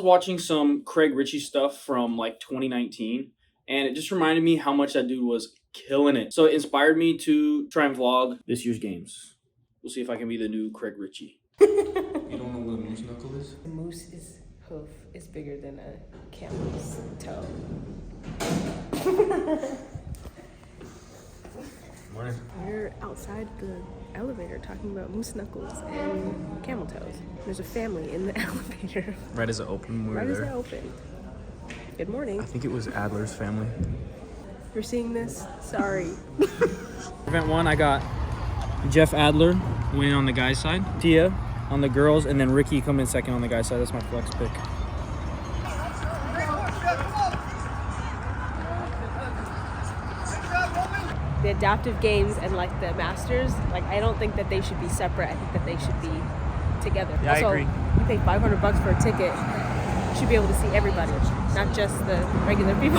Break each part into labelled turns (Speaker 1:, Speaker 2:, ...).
Speaker 1: watching some Craig Richey stuff from like 2019, and it just reminded me how much that dude was killing it. So it inspired me to try and vlog this year's games. We'll see if I can be the new Craig Richey. You don't know what a moose knuckle is?
Speaker 2: The moose's hoof is bigger than a camel's toe.
Speaker 1: Morning.
Speaker 2: We're outside the elevator talking about moose knuckles and camel toes. There's a family in the elevator.
Speaker 1: Right as it opened,
Speaker 2: Right as it opened. Good morning.
Speaker 1: I think it was Adler's family.
Speaker 2: You're seeing this? Sorry.
Speaker 1: Event 1, I got Jeff Adler winning on the guy's side, Tia on the girls, and then Ricky coming in second on the guy's side. That's my flex pick.
Speaker 2: The adaptive games and like the masters, like I don't think that they should be separate. I think that they should be together.
Speaker 1: Yeah,
Speaker 2: also,
Speaker 1: I agree.
Speaker 2: You pay $500 for a ticket. You should be able to see everybody, not just the regular people.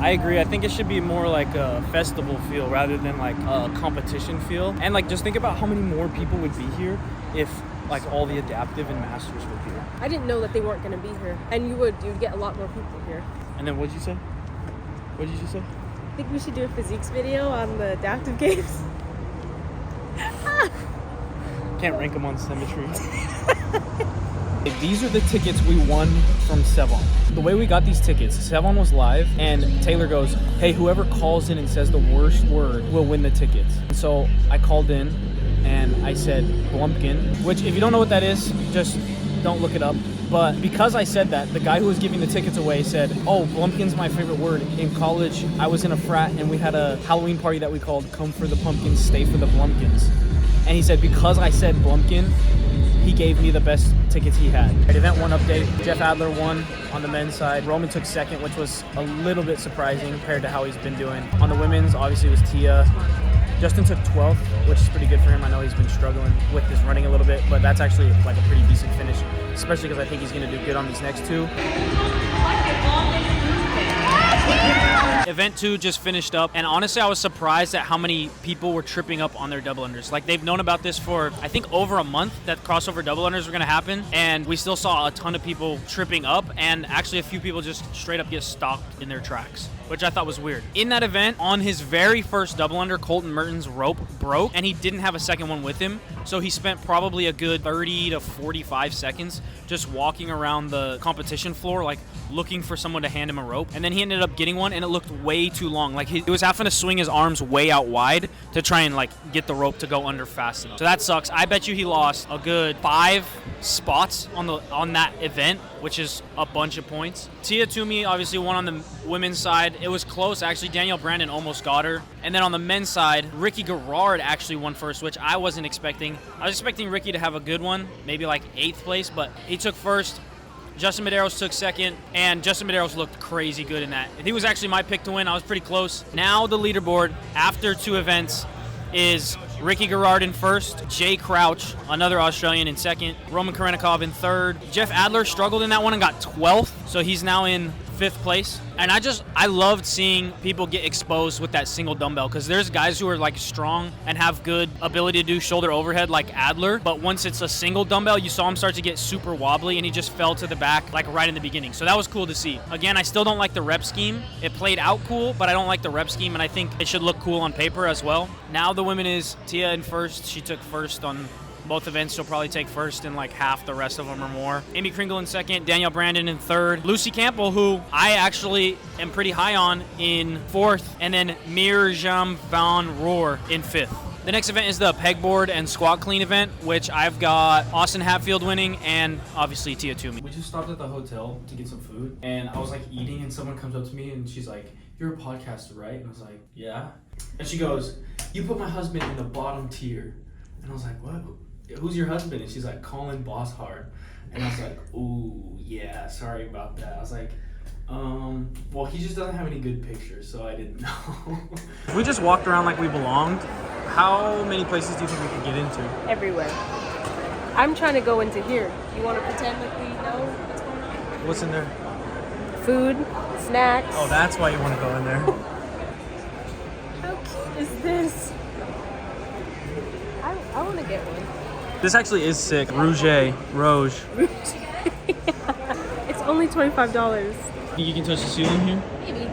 Speaker 1: I agree. I think it should be more like a festival feel rather than like a competition feel. And like just think about how many more people would be here if like all the adaptive and masters were here.
Speaker 2: I didn't know that they weren't going to be here. And you'd get a lot more people here.
Speaker 1: And then what'd you say? What did you just say?
Speaker 2: I think we should do a physiques video on the adaptive games.
Speaker 1: Can't rank them on symmetry. These are the tickets we won from Sevon. The way we got these tickets, Sevon was live, and Taylor goes, hey, whoever calls in and says the worst word will win the tickets. So I called in, and I said Blumpkin, which if you don't know what that is, just don't look it up. But because I said that, the guy who was giving the tickets away said, oh, Blumpkin's my favorite word. In college, I was in a frat, and we had a Halloween party that we called Come for the Pumpkins, Stay for the Blumpkins. And he said, because I said Blumpkin, he gave me the best tickets he had. At Event 1 update, Jeff Adler won on the men's side. Roman took second, which was a little bit surprising compared to how he's been doing. On the women's, obviously, it was Tia. Justin took 12th, which is pretty good for him. I know he's been struggling with his running a little bit, but that's actually like a pretty decent finish, especially because I think he's going to do good on these next two. Event 2 just finished up, and honestly, I was surprised at how many people were tripping up on their double unders. Like, they've known about this for, I think, over a month, that crossover double unders were going to happen, and we still saw a ton of people tripping up, and actually a few people just straight up get stopped in their tracks, which I thought was weird. In that event, on his very first double under, Colton Merton's rope broke, and he didn't have a second one with him, so he spent probably a good 30 to 45 seconds just walking around the competition floor, like, looking for someone to hand him a rope, and then he ended up getting one, and it looked way too long. Like, he was having to swing his arms way out wide to try and like get the rope to go under fast enough. So that sucks. I bet you he lost a good 5 spots on that event, which is a bunch of points. Tia Toomey obviously won on the women's side. It was close, actually. Danielle Brandon almost got her. And then on the men's side, Ricky Garrard actually won first, which I wasn't expecting. I was expecting Ricky to have a good one, maybe like 8th place, but he took first. Justin Medeiros took second, and Justin Medeiros looked crazy good in that. He was actually my pick to win. I was pretty close. Now the leaderboard, after 2 events, is Ricky Garrard in first, Jay Crouch, another Australian, in second, Roman Karenikov in third. Jeff Adler struggled in that one and got 12th, so he's now in 5th place. And I loved seeing people get exposed with that single dumbbell, because there's guys who are like strong and have good ability to do shoulder overhead like Adler, but once it's a single dumbbell, you saw him start to get super wobbly, and he just fell to the back like right in the beginning. So that was cool to see. Again, I still don't like the rep scheme. It played out cool, but I don't like the rep scheme, and I think it should look cool on paper as well. Now the women is Tia in first. She took first on both events. She'll probably take first in like half the rest of them or more. Amy Kringle in second, Danielle Brandon in third, Lucy Campbell, who I actually am pretty high on, in fourth, and then Mirjam van Roer in 5th. The next event is the pegboard and squat clean event, which I've got Austin Hatfield winning and obviously Tia Toomey. We just stopped at the hotel to get some food, and I was like eating, and someone comes up to me and she's like, "You're a podcaster, right?" And I was like, "Yeah." And she goes, "You put my husband in the bottom tier." And I was like, "What? Who's your husband?" And she's like, "Colin Bosshard." And I was like, "Ooh, yeah, sorry about that." I was like, well, he just doesn't have any good pictures, so I didn't know. We just walked around like we belonged. How many places do you think we could get into?
Speaker 2: Everywhere. I'm trying to go into here. You want to pretend like we know what's going on?
Speaker 1: What's in there?
Speaker 2: Food, snacks.
Speaker 1: Oh, that's why you want to go in there.
Speaker 2: How cute is this? I want to get one.
Speaker 1: This actually is sick. Rouge.
Speaker 2: only $25.
Speaker 1: You can touch the ceiling here?
Speaker 2: Maybe.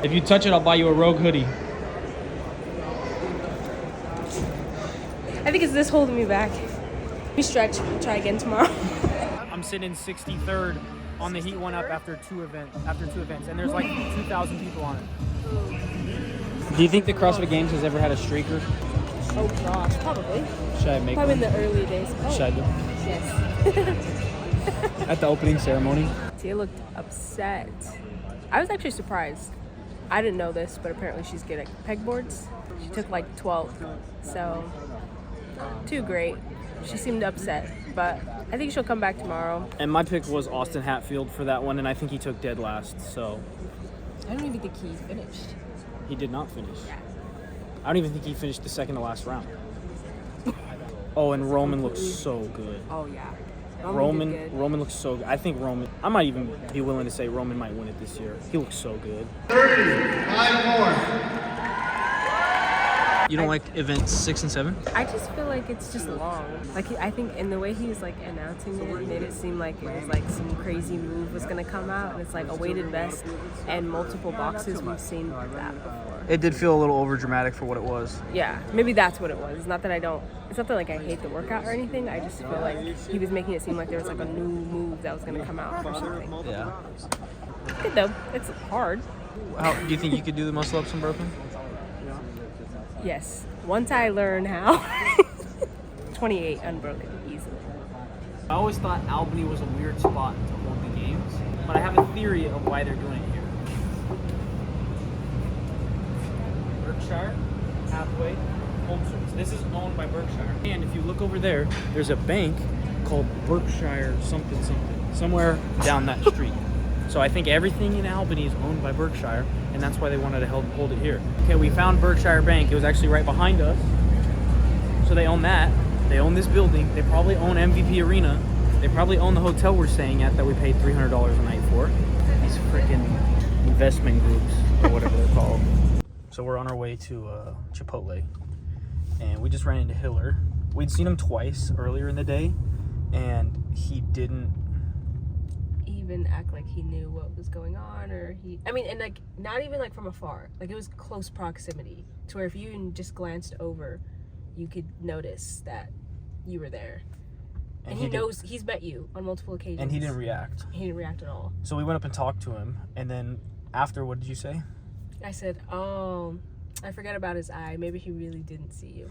Speaker 1: If you touch it, I'll buy you a Rogue hoodie.
Speaker 2: I think it's this holding me back. We stretch. We'll try again tomorrow.
Speaker 1: I'm sitting 63rd on the Heat 1-Up after two events, and there's like 2,000 people on it. Do you think the CrossFit Games has ever had a streaker?
Speaker 2: Oh gosh, probably.
Speaker 1: Should I make
Speaker 2: Probably
Speaker 1: one?
Speaker 2: in the early days. Oh.
Speaker 1: Should I do?
Speaker 2: Yes.
Speaker 1: At the opening ceremony?
Speaker 2: Tia looked upset. I was actually surprised. I didn't know this, but apparently she's good at pegboards. She took like 12th, so too great. She seemed upset, but I think she'll come back tomorrow.
Speaker 1: And my pick was Austin Hatfield for that one, and I think he took dead last, so.
Speaker 2: I don't even think he finished.
Speaker 1: He did not finish.
Speaker 2: Yeah.
Speaker 1: I don't even think he finished the second to last round. Oh, and Roman looks so good.
Speaker 2: Oh yeah.
Speaker 1: Roman looks so good. I think I might even be willing to say Roman might win it this year. He looks so good.
Speaker 3: 35 more.
Speaker 1: You don't like events 6 and 7?
Speaker 2: I just feel like it's just long. Like I think, and the way he was like announcing it made it seem like it was like some crazy move was gonna come out, and it's like a weighted vest and multiple boxes. We've seen that before.
Speaker 1: It did feel a little over dramatic for what it was.
Speaker 2: Yeah, maybe that's what it was. It's not that it's not that like I hate the workout or anything. I just feel like he was making it seem like there was like a new move that was gonna come out or something.
Speaker 1: Yeah.
Speaker 2: Good though. It's hard.
Speaker 1: How do you think you could do the muscle ups unbroken?
Speaker 2: Yes. Once I learn how. 28 unbroken easily.
Speaker 1: I always thought Albany was a weird spot to hold the games, but I have a theory of why they're doing it here. Berkshire, Hathaway, Holmsters. This is owned by Berkshire. And if you look over there, there's a bank called Berkshire something, somewhere down that street. So I think everything in Albany is owned by Berkshire, and that's why they wanted to hold it here. Okay, we found Berkshire Bank. It was actually right behind us. So they own that. They own this building. They probably own MVP Arena. They probably own the hotel we're staying at that we paid $300 a night for. These freaking investment groups, or whatever they're called. So we're on our way to Chipotle, and we just ran into Hiller. We'd seen him twice earlier in the day, and he didn't
Speaker 2: even act like he knew what was going on, or and like not even like from afar, like it was close proximity to where if you even just glanced over you could notice that you were there, and he's met you on multiple occasions,
Speaker 1: and he didn't react
Speaker 2: at all.
Speaker 1: So we went up and talked to him, and then after, what did you say?
Speaker 2: I said, oh, I forgot about his eye, maybe he really didn't see you.